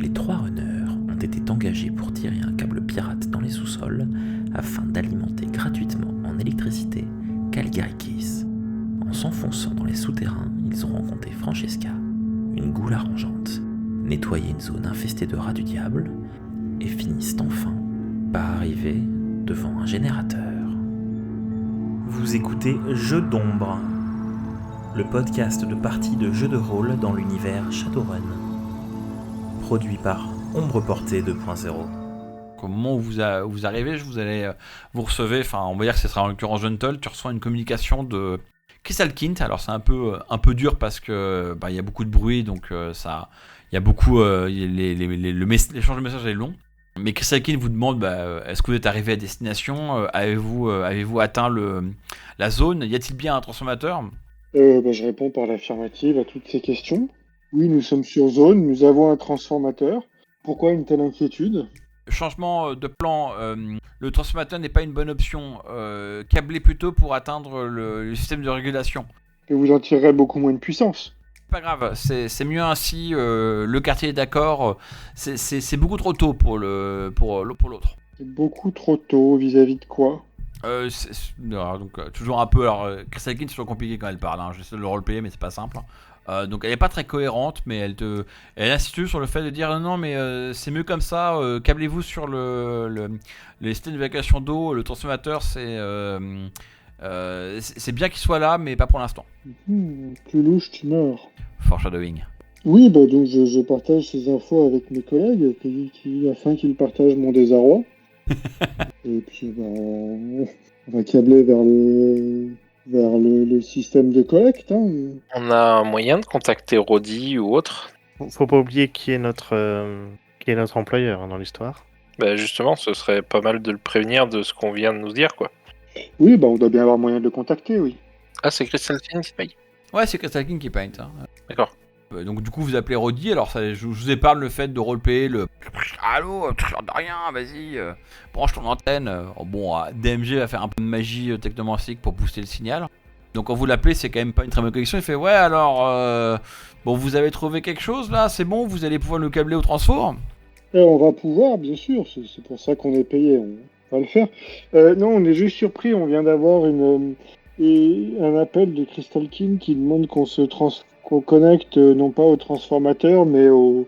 Les 3 runners ont été engagés pour tirer un câble pirate dans les sous-sols afin d'alimenter gratuitement en électricité Caligari-Keys. En s'enfonçant dans les souterrains, ils ont rencontré Francesca, une goule arrangeante, nettoyé une zone infestée de rats du diable et finissent enfin par arriver devant un générateur. Vous écoutez Jeux d'ombre, le podcast de parties de jeux de rôle dans l'univers Shadowrun, produit par Ombre Portée 2.0. Au moment où vous arrivez, vous recevez, enfin on va dire que ce sera en l'occurrence Gentle, tu reçois une communication de Crystal Kint. Alors c'est un peu dur parce que il y a beaucoup de bruit, donc ça, il y a beaucoup l'échange de messages est long. Mais Crystal Kint vous demande est-ce que vous êtes arrivé à destination, avez-vous atteint la zone, y a-t-il bien un transformateur? Je réponds par l'affirmative à toutes ces questions. Oui, nous sommes sur zone, nous avons un transformateur. Pourquoi une telle inquiétude ? Changement de plan, le transformateur n'est pas une bonne option. Câblé plutôt pour atteindre le système de régulation. Et vous en tirerez beaucoup moins de puissance. Pas grave, c'est mieux ainsi. Le quartier est d'accord. C'est beaucoup trop tôt pour l'autre. C'est beaucoup trop tôt vis-à-vis de quoi ? Toujours un peu. Alors, Crystal King, c'est toujours compliqué quand elle parle. Hein. J'essaie de le roleplayer, mais c'est pas simple. Donc elle est pas très cohérente, mais elle insiste sur le fait de dire non, mais c'est mieux comme ça. Câblez-vous sur les systèmes d'évacuation d'eau. Le transformateur, c'est bien qu'il soit là, mais pas pour l'instant. Tu louches, tu meurs. Foreshadowing. Oui, donc je partage ces infos avec mes collègues afin qu'ils partagent mon désarroi. Et puis on va câbler vers le système de collecte. Hein. On a un moyen de contacter Roddy ou autre ? Faut pas oublier qui est notre employeur dans l'histoire. Justement, ce serait pas mal de le prévenir de ce qu'on vient de nous dire, quoi. Oui, on doit bien avoir moyen de le contacter, oui. Ah, c'est Crystal King qui paye ? Ouais, c'est Crystal King qui paint. Hein. D'accord. Donc du coup vous appelez Roddy, alors je vous épargne le fait de roleplayer le allô, tu regardes rien, vas-y, branche ton antenne. DMG va faire un peu de magie technomantique pour booster le signal. Donc quand vous l'appelez, c'est quand même pas une très bonne connexion. Il fait ouais, alors vous avez trouvé quelque chose là, c'est bon, vous allez pouvoir le câbler au transfo. On va pouvoir, bien sûr, c'est pour ça qu'on est payé, on va le faire. Non, on est juste surpris, on vient d'avoir un appel de Crystal King qui demande qu'on connecte non pas au transformateur mais au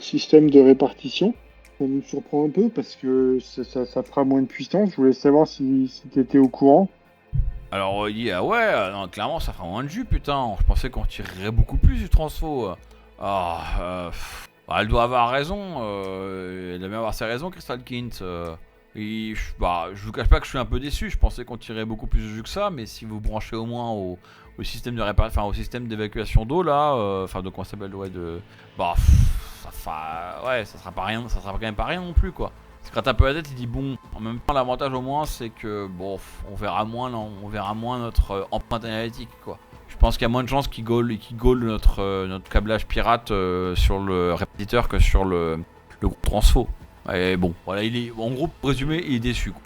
système de répartition. Ça nous surprend un peu parce que ça fera moins de puissance. Je voulais savoir si tu étais au courant. Alors il dit non, clairement ça fera moins de jus, putain. Je pensais qu'on tirerait beaucoup plus du transfo. Elle doit avoir raison. Elle doit bien avoir ses raisons, Crystal Kint. Je vous cache pas que je suis un peu déçu. Je pensais qu'on tirait beaucoup plus de jus que ça, mais si vous branchez au moins au système de réparation, au système d'évacuation d'eau là, de quoi ça s'appelle, ça sera pas rien, ça sera quand même pas rien non plus quoi. Il se gratte un peu la tête, il dit bon, en même temps l'avantage au moins c'est que on verra moins notre empreinte analytique quoi. Je pense qu'il y a moins de chances qu'il gaule notre câblage pirate sur le répétiteur que sur le groupe transfo. Et bon, voilà, il est en gros pour résumer, il est déçu quoi.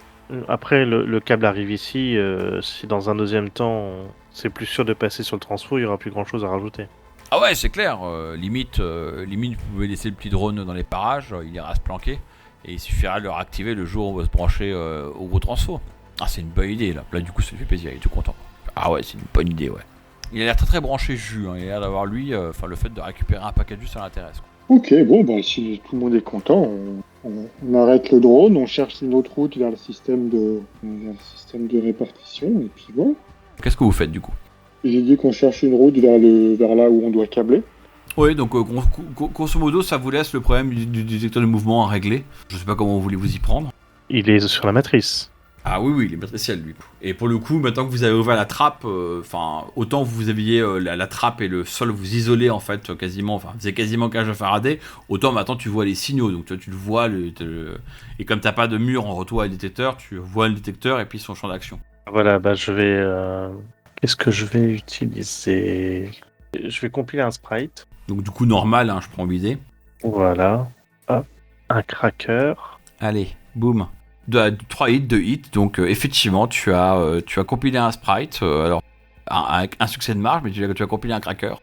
Après, le câble arrive ici. Si dans un deuxième temps, c'est plus sûr de passer sur le transfo, il n'y aura plus grand chose à rajouter. Ah ouais, c'est clair. Limite, vous pouvez laisser le petit drone dans les parages, il ira se planquer. Et il suffira de le réactiver le jour où on va se brancher au gros transfo. Ah, c'est une bonne idée là. Là, du coup, ça lui fait plaisir, il est tout content. Ah ouais, c'est une bonne idée, ouais. Il a l'air très très branché jus. Hein. Il a l'air d'avoir le fait de récupérer un paquet de jus, ça l'intéresse. Quoi. Ok, si tout le monde est content, on arrête le drone, on cherche une autre route vers le système de répartition, et puis voilà. Qu'est-ce que vous faites du coup ? J'ai dit qu'on cherche une route vers là où on doit câbler. Oui, donc grosso modo, ça vous laisse le problème du détecteur de mouvement à régler. Je sais pas comment vous voulez vous y prendre. Il est sur la matrice. Ah oui, il est matriciel lui. Et pour le coup, maintenant que vous avez ouvert la trappe, autant vous aviez la trappe et le sol vous isolez en fait quasiment, c'est quasiment cage de Faraday, autant maintenant tu vois les signaux, donc toi tu le vois, et comme t'as pas de mur en retour à détecteur, tu vois le détecteur et puis son champ d'action. Voilà, je vais... Qu'est-ce que je vais utiliser ? Je vais compiler un sprite. Donc du coup normal, hein, je prends l'idée. Voilà. Hop. Un cracker. Allez, boum. 3 hits, 2 hits, donc effectivement tu as compilé un sprite, avec un succès de marge, mais tu as compilé un cracker.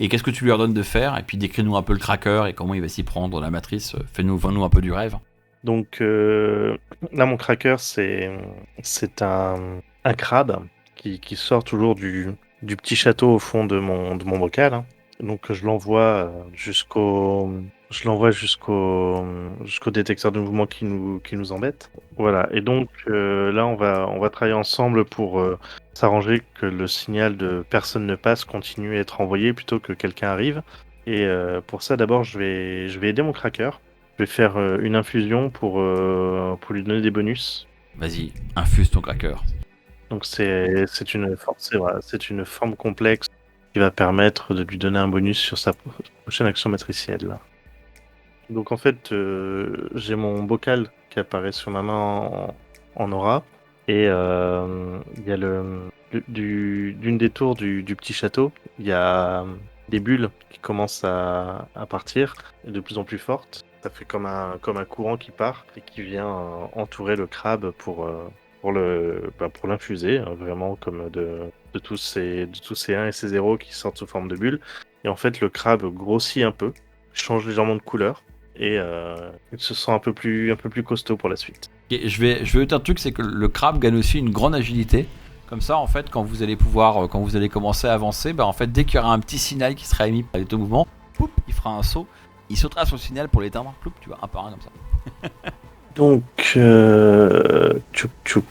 Et qu'est-ce que tu lui ordonnes de faire? Et puis décris-nous un peu le cracker et comment il va s'y prendre dans la matrice. Vends-nous un peu du rêve. Donc là, mon cracker, c'est un crabe qui sort toujours du petit château au fond de mon bocal. Hein. Donc je l'envoie jusqu'au détecteur de mouvement qui nous embête. Voilà. Et donc là, on va travailler ensemble pour s'arranger que le signal de personne ne passe continue à être envoyé plutôt que quelqu'un arrive. Et pour ça, d'abord, je vais aider mon cracker. Je vais faire une infusion pour lui donner des bonus. Vas-y, infuse ton cracker. Donc c'est une forme complexe qui va permettre de lui donner un bonus sur sa prochaine action matricielle. Donc en fait, j'ai mon bocal qui apparaît sur ma main en aura. Et il y a d'une des tours du petit château, il y a des bulles qui commencent à partir, et de plus en plus fortes. Ça fait comme un courant qui part et qui vient entourer le crabe pour l'infuser, hein, vraiment comme de tous ces 1 et ces 0 qui sortent sous forme de bulles. Et en fait, le crabe grossit un peu, change légèrement de couleur et il se sent un peu plus costaud pour la suite. Et je vais dire un truc, c'est que le crabe gagne aussi une grande agilité. Comme ça, en fait, quand vous allez commencer à avancer, en fait, dès qu'il y aura un petit signal qui sera émis par les deux mouvements, poup, il fera un saut, il sautera sur le signal pour l'éteindre, poup, tu vois, un par un comme ça. Donc, tchouk.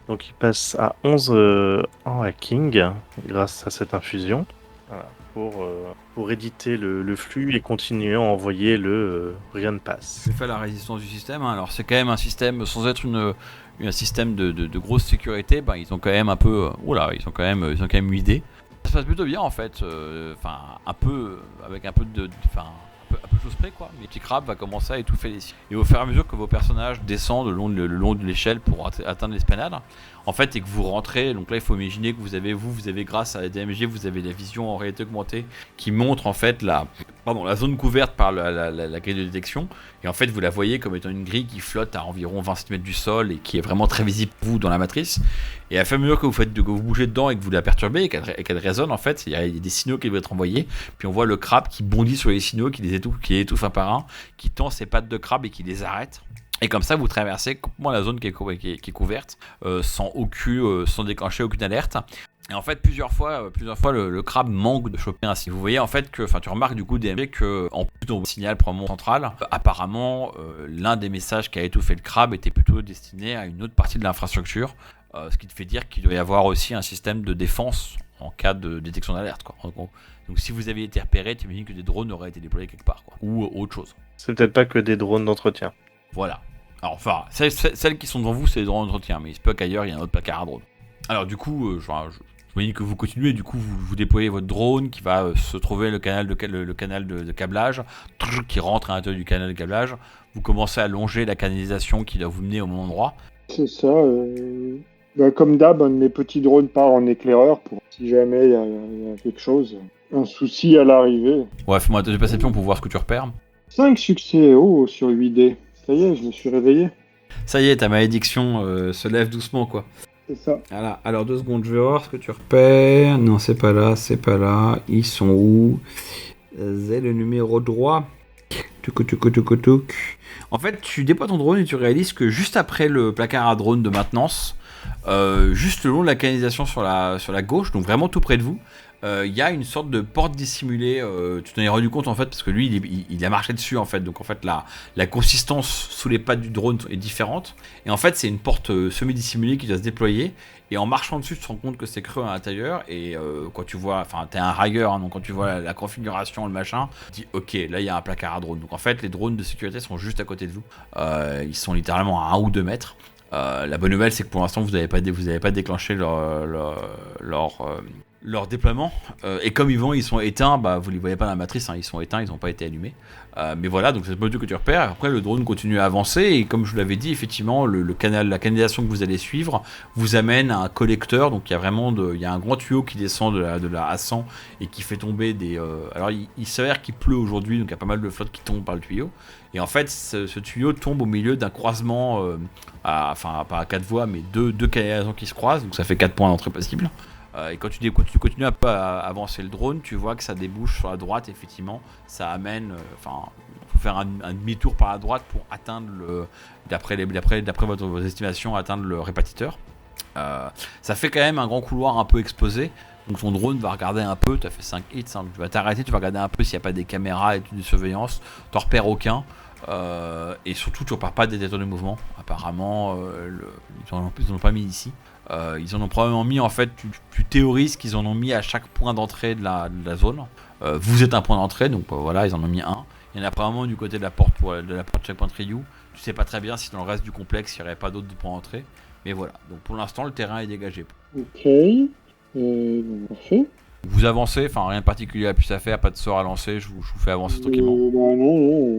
Donc, il passe à 11 en hacking grâce à cette infusion. Voilà, pour éditer le flux et continuer à envoyer rien ne passe. Je fais la résistance du système. Hein. Alors, c'est quand même un système, sans être un système de grosse sécurité, ils ont quand même un peu. Ils ont quand même 8 dés. Ça se passe plutôt bien en fait. Un peu avec un peu de chose près quoi. Mais le petit crabe va commencer à étouffer les siens. Et au fur et à mesure que vos personnages descendent le long de l'échelle pour atteindre l'esplanade, en fait, et que vous rentrez, donc là il faut imaginer que vous avez grâce à la DMG, vous avez la vision en réalité augmentée qui montre en fait la zone couverte par la grille de détection. Et en fait, vous la voyez comme étant une grille qui flotte à environ 20 cm du sol et qui est vraiment très visible pour vous dans la matrice. Et à fur et à mesure que vous bougez dedans et que vous la perturbez et qu'elle résonne, en fait, il y a des signaux qui doivent être envoyés. Puis on voit le crabe qui bondit sur les signaux, qui les étouffe un par un, qui tend ses pattes de crabe et qui les arrête. Et comme ça, vous traversez complètement la zone qui est couverte, sans déclencher aucune alerte. Et en fait, plusieurs fois, le crabe manque de choper un signal. Vous voyez en fait tu remarques du coup DMV que en plus de ton signal probablement central, apparemment, l'un des messages qui a étouffé le crabe était plutôt destiné à une autre partie de l'infrastructure, ce qui te fait dire qu'il doit y avoir aussi un système de défense en cas de détection d'alerte, quoi. En gros. Donc si vous aviez été repéré, tu imagines que des drones auraient été déployés quelque part, quoi, ou autre chose. C'est peut-être pas que des drones d'entretien. Voilà. Alors enfin, celles qui sont devant vous, c'est des drones d'entretien, mais il se peut qu'ailleurs il y ait un autre placard à drone. Alors du coup, j'imagine que vous continuez, du coup vous déployez votre drone qui va se trouver le canal de câblage, qui rentre à l'intérieur du canal de câblage. Vous commencez à longer la canalisation qui doit vous mener au bon endroit. C'est ça. Comme d'hab, un de mes petits drones part en éclaireur pour si jamais il y a quelque chose, un souci à l'arrivée. Ouais, fais-moi un test de perception pour voir ce que tu repères. 5 succès sur 8D. Ça y est, je me suis réveillé. Ça y est, ta malédiction se lève doucement, quoi. C'est ça. Voilà. Alors 2 secondes, je vais voir ce que tu repères. Non, c'est pas là. Ils sont où? C'est le numéro droit. Tuc. En fait, tu déploies ton drone et tu réalises que juste après le placard à drone de maintenance, juste le long de la canalisation sur la gauche, donc vraiment tout près de vous, il y a une sorte de porte dissimulée. Tu t'en es rendu compte en fait parce que lui il a marché dessus en fait, donc en fait la consistance sous les pattes du drone est différente et en fait c'est une porte semi-dissimulée qui doit se déployer et en marchant dessus tu te rends compte que c'est creux à l'intérieur et quand tu vois, enfin t'es un ragueur hein, donc quand tu vois la configuration, le machin, tu dis ok là il y a un placard à drone, donc en fait les drones de sécurité sont juste à côté de vous, ils sont littéralement à 1 ou 2 mètres. La bonne nouvelle c'est que pour l'instant vous n'avez pas déclenché leur déploiement et comme ils sont éteints, vous les voyez pas dans la matrice, hein, ils sont éteints, ils n'ont pas été allumés, mais voilà, donc c'est le module que tu repères. Après le drone continue à avancer et comme je vous l'avais dit, effectivement la canalisation que vous allez suivre vous amène à un collecteur, donc il y a un grand tuyau qui descend de la A100 et qui fait tomber des alors il s'avère qu'il pleut aujourd'hui, donc il y a pas mal de flotte qui tombe par le tuyau et en fait ce tuyau tombe au milieu d'un croisement pas à 4 voies mais deux canalisations qui se croisent, donc ça fait 4 points d'entrée possible. Et quand tu continues un peu à avancer le drone, tu vois que ça débouche sur la droite, effectivement. Ça amène. Il faut faire un demi-tour par la droite pour atteindre d'après vos estimations, atteindre le répartiteur. Ça fait quand même un grand couloir un peu exposé. Donc ton drone va regarder un peu, tu as fait 5 hits, hein, tu vas t'arrêter, tu vas regarder un peu s'il n'y a pas des caméras et de surveillance, tu n'en repères aucun. Et surtout tu ne repères pas des détecteurs de mouvement. Apparemment, ils n'en ont pas mis ici. Ils en ont probablement mis, en fait, tu théorises qu'ils en ont mis à chaque point d'entrée de la zone. Vous êtes un point d'entrée, donc voilà, ils en ont mis un. Il y en a probablement du côté de la porte Checkpoint Ryu. Tu sais pas très bien si dans le reste du complexe il n'y aurait pas d'autres points d'entrée. Mais voilà, donc pour l'instant le terrain est dégagé. Ok, parfait. Vous avancez, enfin rien de particulier à plus à faire, pas de sort à lancer, je vous fais avancer tranquillement. Non,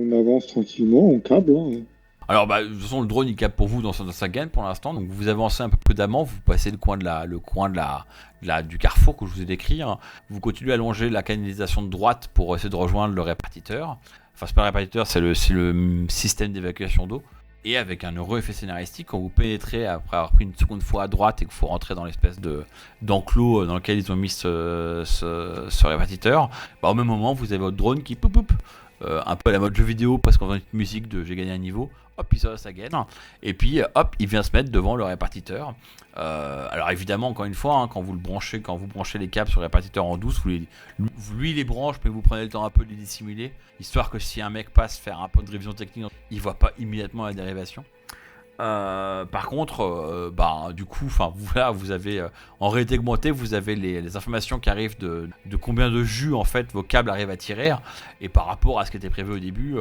on avance tranquillement, on câble. Hein. Alors de toute façon le drone il capte pour vous dans sa gaine pour l'instant, donc vous avancez un peu prudemment, vous passez le coin du carrefour que je vous ai décrit, hein. Vous continuez à longer la canalisation de droite pour essayer de rejoindre le répartiteur. Enfin c'est pas le répartiteur, c'est le système d'évacuation d'eau. Et avec un heureux effet scénaristique, quand vous pénétrez après avoir pris une seconde fois à droite et qu'il faut rentrer dans l'espèce d'enclos dans lequel ils ont mis ce répartiteur, au même moment vous avez votre drone qui poup un peu à la mode jeu vidéo parce qu'on entend une musique de j'ai gagné un niveau, hop il sort de sa gaine et puis hop il vient se mettre devant le répartiteur. Alors évidemment encore une fois hein, quand vous branchez les câbles sur le répartiteur en douce, lui les branche mais vous prenez le temps un peu de les dissimuler histoire que si un mec passe faire un peu de révision technique il voit pas immédiatement la dérivation. Par contre, du coup, vous avez en réalité augmentée, vous avez les informations qui arrivent de combien de jus en fait vos câbles arrivent à tirer, et par rapport à ce qui était prévu au début,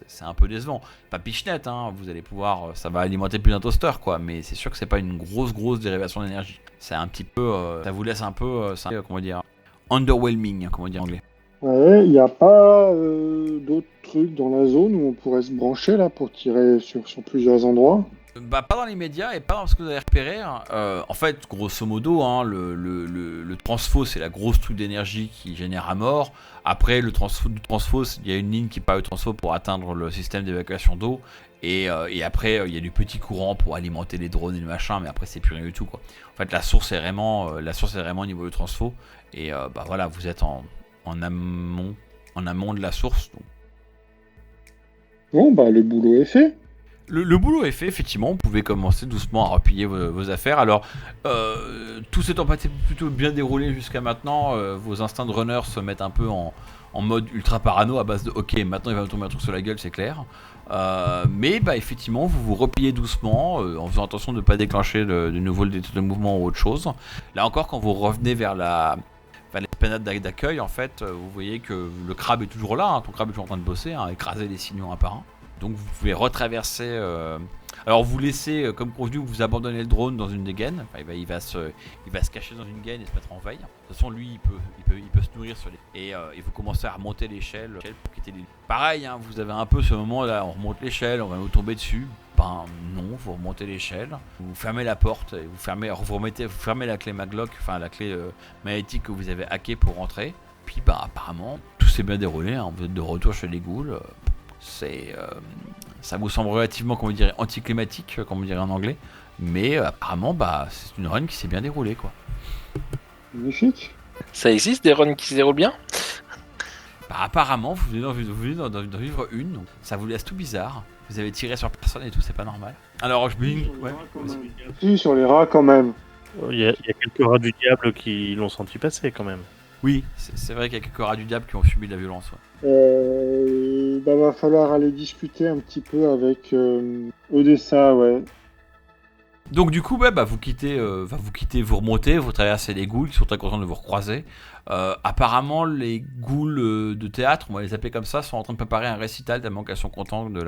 c'est un peu décevant. Pas pichenette, hein, vous allez pouvoir, ça va alimenter plus d'un toaster, quoi, mais c'est sûr que c'est pas une grosse dérivation d'énergie. C'est un petit peu, ça vous laisse un peu, comment dire, underwhelming, comment dire en anglais. Ouais, il n'y a pas d'autres trucs dans la zone où on pourrait se brancher là pour tirer sur plusieurs endroits. Pas dans les médias et pas dans ce que vous avez repéré. En fait, grosso modo, hein, le transfo, c'est la grosse truc d'énergie qui génère à mort. Après, le transfo, il y a une ligne qui part au transfo pour atteindre le système d'évacuation d'eau. Et après, il y a du petit courant pour alimenter les drones et le machin, mais après, c'est plus rien du tout, quoi. En fait, la source est vraiment au niveau du transfo. Et voilà, vous êtes en amont de la source. Donc. Bon, le boulot est fait. Le boulot est fait, effectivement, vous pouvez commencer doucement à replier vos affaires. Alors, tout s'étant plutôt bien déroulé jusqu'à maintenant, vos instincts de runner se mettent un peu en mode ultra parano à base de ok, maintenant il va me tomber un truc sur la gueule, c'est clair. Mais effectivement, vous vous repliez doucement en faisant attention de ne pas déclencher de nouveau le détecteur de mouvement ou autre chose. Là encore, quand vous revenez vers l'esplanade d'accueil, en fait, vous voyez que le crabe est toujours là, hein, ton crabe est toujours en train de bosser, hein, écraser les signaux un par un. Donc vous pouvez retraverser. Alors vous laissez, comme convenu, vous abandonnez le drone dans une des gaines. Enfin, il va se cacher dans une gaine et se mettre en veille. De toute façon, lui, il peut se nourrir sur les. Et vous commencez à remonter l'échelle pour quitter les. Pareil, hein, vous avez un peu ce moment là, on remonte l'échelle, on va nous tomber dessus. Non, vous remontez l'échelle, vous fermez la porte, et vous fermez la clé maglock, enfin la clé magnétique que vous avez hackée pour rentrer. Puis apparemment, tout s'est bien déroulé. Hein, vous êtes de retour chez les ghouls. Ça vous semble relativement, comment dire, anticlimatique, comme on dirait en anglais, mais apparemment, c'est une run qui s'est bien déroulée, quoi. Magnifique. Ça existe des runs qui se déroulent bien ? Apparemment, vous venez d'en vivre une, donc ça vous laisse tout bizarre. Vous avez tiré sur personne et tout, c'est pas normal. Alors, Si, sur les rats quand même. Il y a quelques rats du diable qui l'ont senti passer quand même. Oui, c'est vrai qu'il y a quelques rats du diable qui ont subi de la violence. Ouais. Va falloir aller discuter un petit peu avec Odessa, ouais. Donc du coup, vous quittez, vous remontez, vous traversez les ghouls qui sont très contents de vous recroiser. Apparemment, les ghouls de théâtre, on va les appeler comme ça, sont en train de préparer un récital tellement qu'elles sont contentes de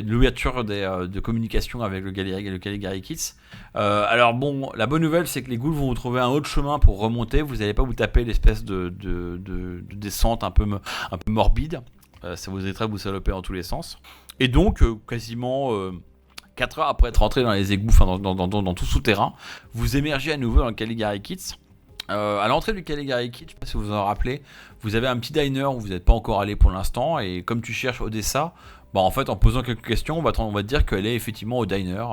l'ouverture de communication avec le Caligari Kids. Alors bon, la bonne nouvelle, c'est que les ghouls vont vous trouver un autre chemin pour remonter. Vous n'allez pas vous taper l'espèce de descente un peu morbide. Ça vous évitera de vous saloper dans tous les sens. Et donc, quasiment 4 heures après être rentré dans les égouts, dans tout souterrain, vous émergez à nouveau dans le Caligari Kids. À l'entrée du Caligari Kid, je sais pas si vous vous en rappelez, vous avez un petit diner où vous n'êtes pas encore allé pour l'instant, et comme tu cherches Odessa, bah en fait en posant quelques questions, on va te dire qu'elle est effectivement au diner.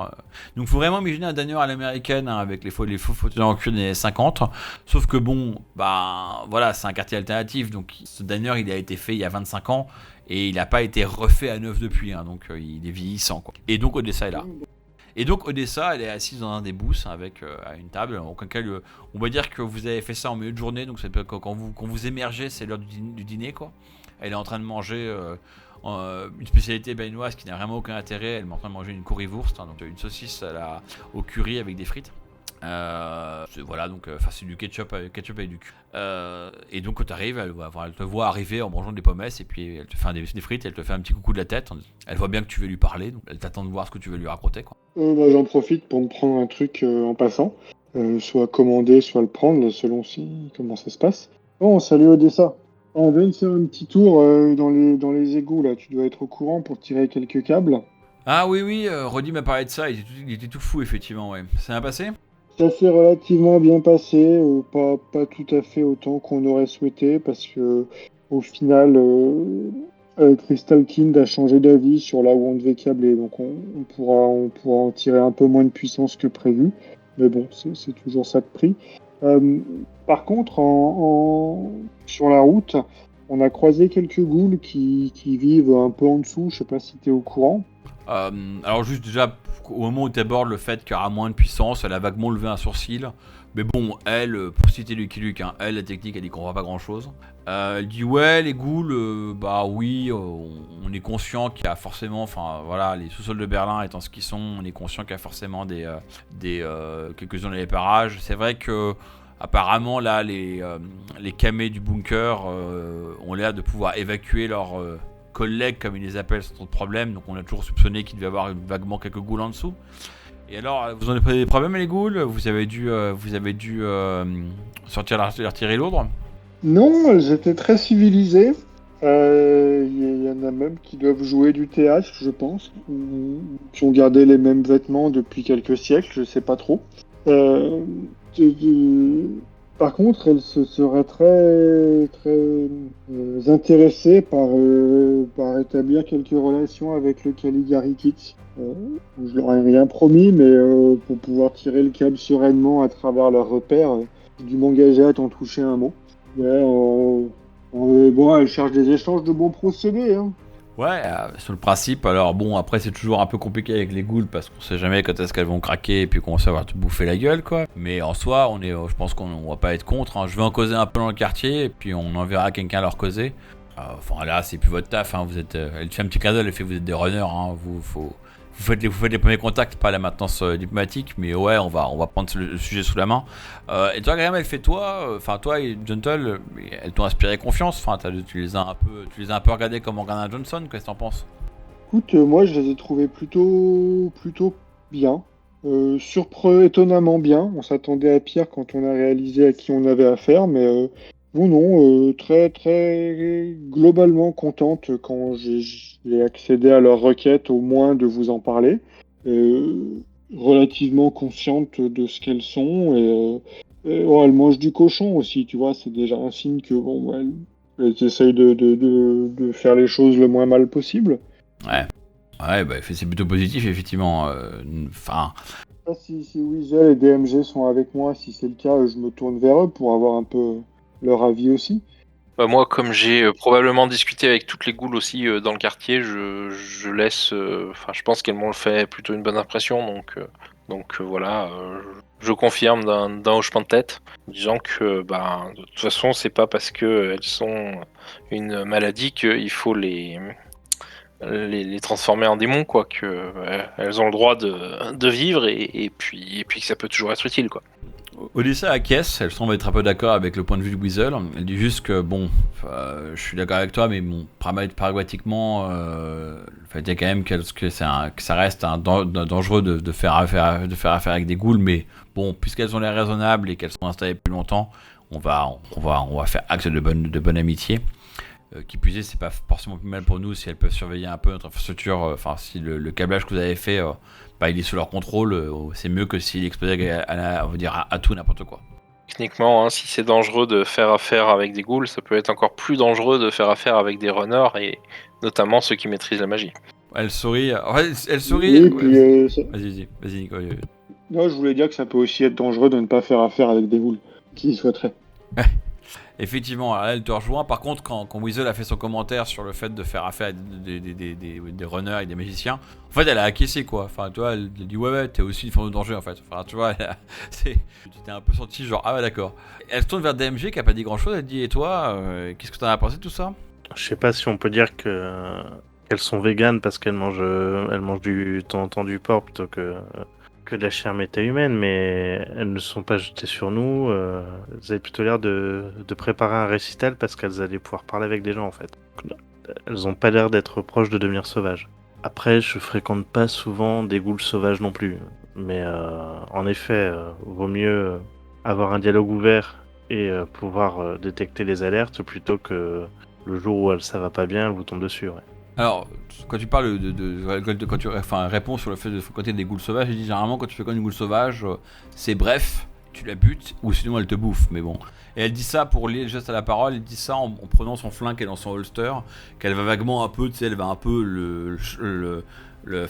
Donc il faut vraiment imaginer un diner à l'américaine, hein, avec les faux fauteuils en cuir des années 50, sauf que bon, bah voilà, c'est un quartier alternatif, donc ce diner il a été fait il y a 25 ans, et il n'a pas été refait à neuf depuis, hein, donc il est vieillissant quoi. Et donc Odessa est là. Et donc Odessa, elle est assise dans un des booths avec à une table. En aucun cas, on va dire que vous avez fait ça en milieu de journée, donc quand vous émergez, c'est l'heure du dîner quoi. Elle est en train de manger une spécialité béninoise qui n'a vraiment aucun intérêt. Elle est en train de manger une currywurst, hein, donc une saucisse au curry avec des frites. Voilà, donc c'est du ketchup avec du cul. Et donc quand tu arrives, elle te voit arriver en mangeant des pommes, et puis elle te fait des frites, elle te fait un petit coucou de la tête. Elle voit bien que tu veux lui parler, donc elle t'attend de voir ce que tu veux lui raconter quoi. J'en profite pour me prendre un truc en passant, soit commander, soit le prendre, selon comment ça se passe. Bon, salut Odessa. On vient de faire un petit tour dans les égouts là. Tu dois être au courant pour tirer quelques câbles. Ah oui, Roddy m'a parlé de ça. Il était tout fou effectivement, ouais. Ça a passé ? Ça s'est relativement bien passé, pas tout à fait autant qu'on aurait souhaité, parce que au final, Crystal Kind a changé d'avis sur là où on devait câbler, donc on pourra en tirer un peu moins de puissance que prévu, mais bon, c'est toujours ça de prix. Par contre, sur la route, on a croisé quelques ghouls qui vivent un peu en dessous, je sais pas si tu es au courant. Alors juste déjà, au moment où tu abordes le fait qu'il y aura moins de puissance, elle a vaguement levé un sourcil. Mais bon, elle, pour citer Lucky Luke, hein, elle, la technique, elle y comprend pas grand chose. Elle dit ouais, les ghouls, bah oui, on est conscient qu'il y a forcément, enfin voilà, les sous-sols de Berlin étant ce qu'ils sont, on est conscient qu'il y a forcément quelques-uns dans les parages. C'est vrai que apparemment là, les camés du bunker ont l'air de pouvoir évacuer leurs collègues, comme ils les appellent, sans trop de problème. Donc on a toujours soupçonné qu'il devait y avoir vaguement quelques ghouls en dessous. Et alors, vous en avez pris des problèmes les ghouls ? Vous avez dû sortir leur tirer l'ordre ? Non, elles étaient très civilisées. Il y en a même qui doivent jouer du théâtre, je pense, qui ont gardé les mêmes vêtements depuis quelques siècles, je sais pas trop. Par contre, elles se seraient très intéressées par établir quelques relations avec le Caligari Kid. Je leur ai rien promis, mais pour pouvoir tirer le câble sereinement à travers leurs repères, j'ai dû m'engager à t'en toucher un mot. Ouais, bon, elles cherchent des échanges de bons procédés, hein. Ouais, sur le principe, alors bon, après c'est toujours un peu compliqué avec les ghouls parce qu'on sait jamais quand est-ce qu'elles vont craquer et puis qu'on va te bouffer la gueule quoi. Mais en soi, je pense qu'on va pas être contre, hein. Je vais en causer un peu dans le quartier et puis on enverra quelqu'un leur causer. Enfin là, c'est plus votre taf, hein. Elle te fait un petit cadeau, elle fait vous êtes des runners, hein. Vous faites les premiers contacts, pas la maintenance diplomatique, mais ouais, on va prendre le sujet sous la main. Et toi, Graham, toi et Gentle, elles t'ont inspiré confiance. Enfin, tu les as un peu regardés comme Morgana Johnson. Qu'est-ce que t'en penses ? Écoute, moi, je les ai trouvés plutôt bien. Étonnamment bien. On s'attendait à pire quand on a réalisé à qui on avait affaire, mais très, très globalement contente quand j'ai accédé à leur requête, au moins de vous en parler. Relativement consciente de ce qu'elles sont et elles mangent du cochon aussi, tu vois, c'est déjà un signe que elles essayent de faire les choses le moins mal possible. Ouais, bah, c'est plutôt positif, effectivement. Enfin. Je sais pas si Weasel et DMG sont avec moi, si c'est le cas, je me tourne vers eux pour avoir un peu leur avis aussi. Bah moi, comme j'ai probablement discuté avec toutes les ghouls aussi dans le quartier, je laisse. Je pense qu'elles m'ont fait plutôt une bonne impression, donc voilà. Je confirme d'un hochement de tête, disant que de toute façon, c'est pas parce que elles sont une maladie qu'il faut les transformer en démons, quoi. Que elles ont le droit de vivre et puis que ça peut toujours être utile, quoi. Odessa acquiesce, elle semble être un peu d'accord avec le point de vue de Weasel. Elle dit juste que je suis d'accord avec toi, mais bon, pragmatiquement, le fait est quand même que ça reste dangereux de faire affaire avec des ghouls, mais bon, puisqu'elles ont l'air raisonnables et qu'elles sont installées depuis longtemps, on va faire acte de bonne amitié. Qui plus est, c'est pas forcément plus mal pour nous si elles peuvent surveiller un peu notre infrastructure. Si le câblage que vous avez fait, il est sous leur contrôle, c'est mieux que s'il explosait à tout n'importe quoi. Techniquement, hein, si c'est dangereux de faire affaire avec des ghouls, ça peut être encore plus dangereux de faire affaire avec des runners, et notamment ceux qui maîtrisent la magie. Elle sourit. Elle sourit. Oui, puis, Vas-y, Nico. non, je voulais dire que ça peut aussi être dangereux de ne pas faire affaire avec des ghouls qui y souhaiteraient. Effectivement, alors là, elle te rejoint. Par contre, quand Weasel a fait son commentaire sur le fait de faire affaire avec des runners et des magiciens, en fait, elle a acquiescé, quoi. Enfin, tu vois, elle dit ouais, t'es aussi une forme de danger, en fait. Enfin, tu vois, tu t'es un peu senti genre, ah ouais, d'accord. Elle se tourne vers DMG qui a pas dit grand chose. Elle dit, et toi, qu'est-ce que t'en as pensé de tout ça? Je sais pas si on peut dire qu'elles sont véganes parce qu'elles mangent de temps en temps du porc plutôt que de la chair méta-humaine, mais elles ne sont pas jetées sur nous. Elles avaient plutôt l'air de préparer un récital parce qu'elles allaient pouvoir parler avec des gens, en fait. Elles ont pas l'air d'être proches de devenir sauvages. Après, je fréquente pas souvent des ghouls sauvages non plus, mais en effet, vaut mieux avoir un dialogue ouvert et pouvoir détecter les alertes plutôt que le jour où ça va pas bien, elle vous tombe dessus. Ouais. Alors, quand tu parles quand tu réponds sur le fait de fréquenter des ghouls sauvages, je dis généralement quand tu fréquentes une ghoul sauvage, c'est bref, tu la butes ou sinon elle te bouffe, mais bon. Et elle dit ça pour lier le geste à la parole, elle dit ça en prenant son flingue et dans son holster, qu'elle va vaguement un peu, tu sais, elle va un peu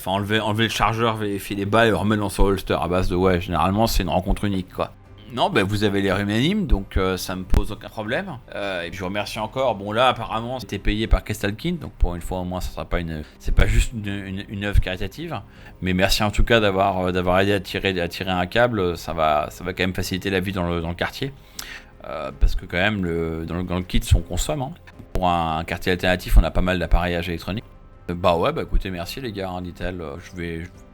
enlever le chargeur, vérifier les balles et le remettre dans son holster à base de ouais, généralement c'est une rencontre unique, quoi. Non, ben vous avez l'air unanime, donc ça me pose aucun problème. Et puis je vous remercie encore. Bon là, apparemment, c'était payé par Crystalkin, donc pour une fois au moins, ça sera pas c'est pas juste une œuvre caritative. Mais merci en tout cas d'avoir aidé à tirer un câble. Ça va quand même faciliter la vie dans le quartier, parce que quand même dans le kit, on consomme. Hein. Pour un quartier alternatif, on a pas mal d'appareillages électroniques. Bah écoutez, merci les gars, hein, dit-elle. Je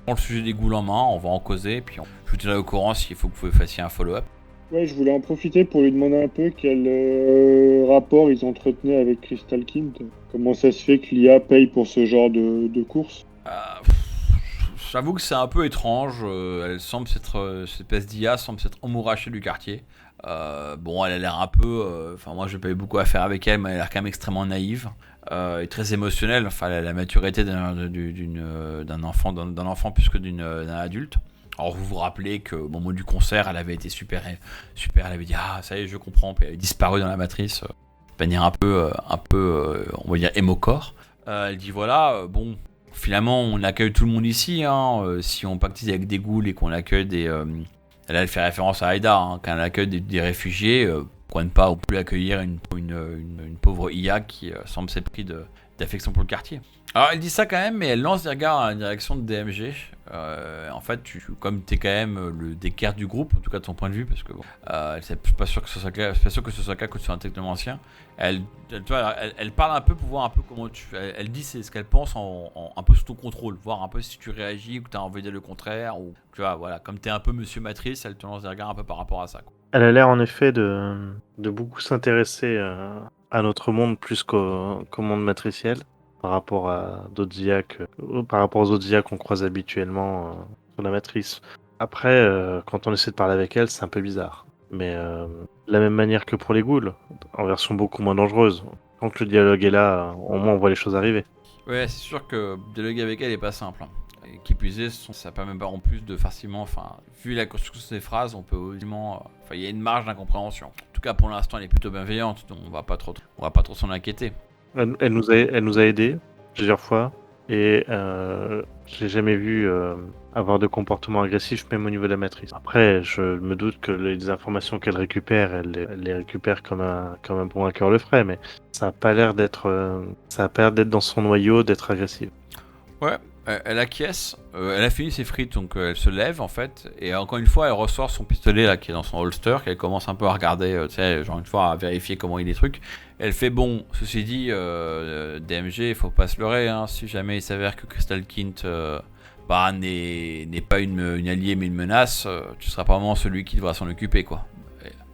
prends le sujet des ghouls en main, on va en causer, puis je vous tiendrai au courant s'il faut que vous fassiez un follow-up. Ouais, je voulais en profiter pour lui demander un peu quel rapport ils entretenaient avec Crystal King. Comment ça se fait que l'IA paye pour ce genre de course? J'avoue que c'est un peu étrange. Elle semble s'être, cette espèce d'IA semble s'être emmourachée du quartier. Bon, elle a l'air un peu. Enfin, moi, j'ai pas eu beaucoup à faire avec elle, mais elle a l'air quand même extrêmement naïve et très émotionnelle. Enfin, la maturité d'un enfant plus que d'un adulte. Alors, vous vous rappelez qu'au moment du concert, elle avait été super. Elle avait dit ah, ça y est, je comprends. Puis elle avait disparu dans la matrice, de manière un peu, on va dire émocore. Elle dit voilà, bon. Finalement, on accueille tout le monde ici. Hein. Si on pactise avec des ghouls et qu'on accueille des. Là, elle fait référence à Aïda. Hein. Quand elle accueille des réfugiés, pourquoi ne pas non plus accueillir une pauvre IA qui semble s'être pris d'affection pour le quartier. Alors, elle dit ça quand même, mais elle lance des regards à la direction de DMG. En fait, comme tu es quand même le d'équerre du groupe, en tout cas de son point de vue, parce que bon, c'est pas sûr que ce soit clair, c'est pas sûr que ce soit clair que tu sois un technomancien. Elle parle un peu pour voir un peu comment elle dit c'est ce qu'elle pense un peu sous ton contrôle, voir un peu si tu réagis ou que tu as envie de dire le contraire, ou tu vois, voilà, comme tu es un peu Monsieur Matrice, elle te lance des regards un peu par rapport à ça. Quoi. Elle a l'air en effet de beaucoup s'intéresser à notre monde plus qu'au monde matriciel. Par rapport à d'autres IA par rapport aux autres IA qu'on croise habituellement sur la matrice. Après, quand on essaie de parler avec elle, c'est un peu bizarre. Mais de la même manière que pour les ghouls, en version beaucoup moins dangereuse. Tant que le dialogue est là, au moins on voit les choses arriver. Ouais, c'est sûr que dialoguer avec elle est pas simple. Hein. Et qui plus est, ça permet pas en plus de facilement, enfin, vu la construction de ces phrases, on peut évidemment, il y a une marge d'incompréhension. En tout cas, pour l'instant, elle est plutôt bienveillante, donc on va pas trop s'en inquiéter. Elle nous a aidés plusieurs fois et je l'ai jamais vu avoir de comportement agressif même au niveau de la matrice. Après, je me doute que les informations qu'elle récupère, elle les récupère comme un bon hacker le ferait, mais ça a pas l'air d'être dans son noyau d'être agressive. Ouais. Elle acquiesce, elle a fini ses frites, donc elle se lève en fait, et encore une fois elle ressort son pistolet là qui est dans son holster, qu'elle commence un peu à regarder, tu sais, genre une fois à vérifier comment il est truc. Elle fait bon, ceci dit, DMG, faut pas se leurrer, hein, si jamais il s'avère que Crystal Kint n'est pas une alliée mais une menace, tu seras pas vraiment celui qui devra s'en occuper quoi.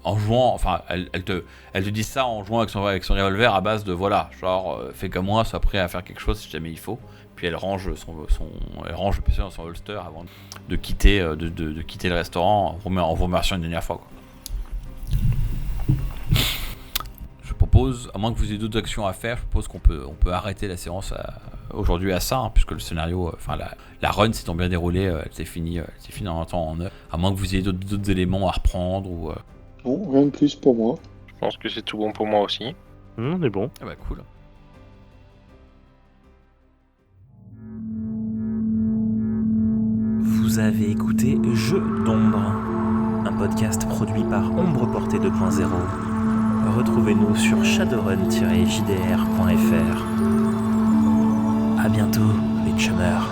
En jouant, enfin, elle te dit ça en jouant avec son revolver à base de voilà, genre fais comme moi, sois prêt à faire quelque chose si jamais il faut. Puis elle range le pistolet dans son holster avant de quitter le restaurant en vous remerciant une dernière fois. Quoi. Je propose, à moins que vous ayez d'autres actions à faire, je propose qu'on peut arrêter la séance aujourd'hui à ça, hein, puisque le scénario, la run s'étant bien déroulée, elle s'est finie en temps en heure. À moins que vous ayez d'autres éléments à reprendre ou. Non, rien de plus pour moi. Je pense que c'est tout bon pour moi aussi. On est bon. Ah bah cool. Vous avez écouté Jeux d'ombre, un podcast produit par Ombre Portée 2.0. Retrouvez-nous sur shadowrun-jdr.fr. À bientôt, les chumeurs.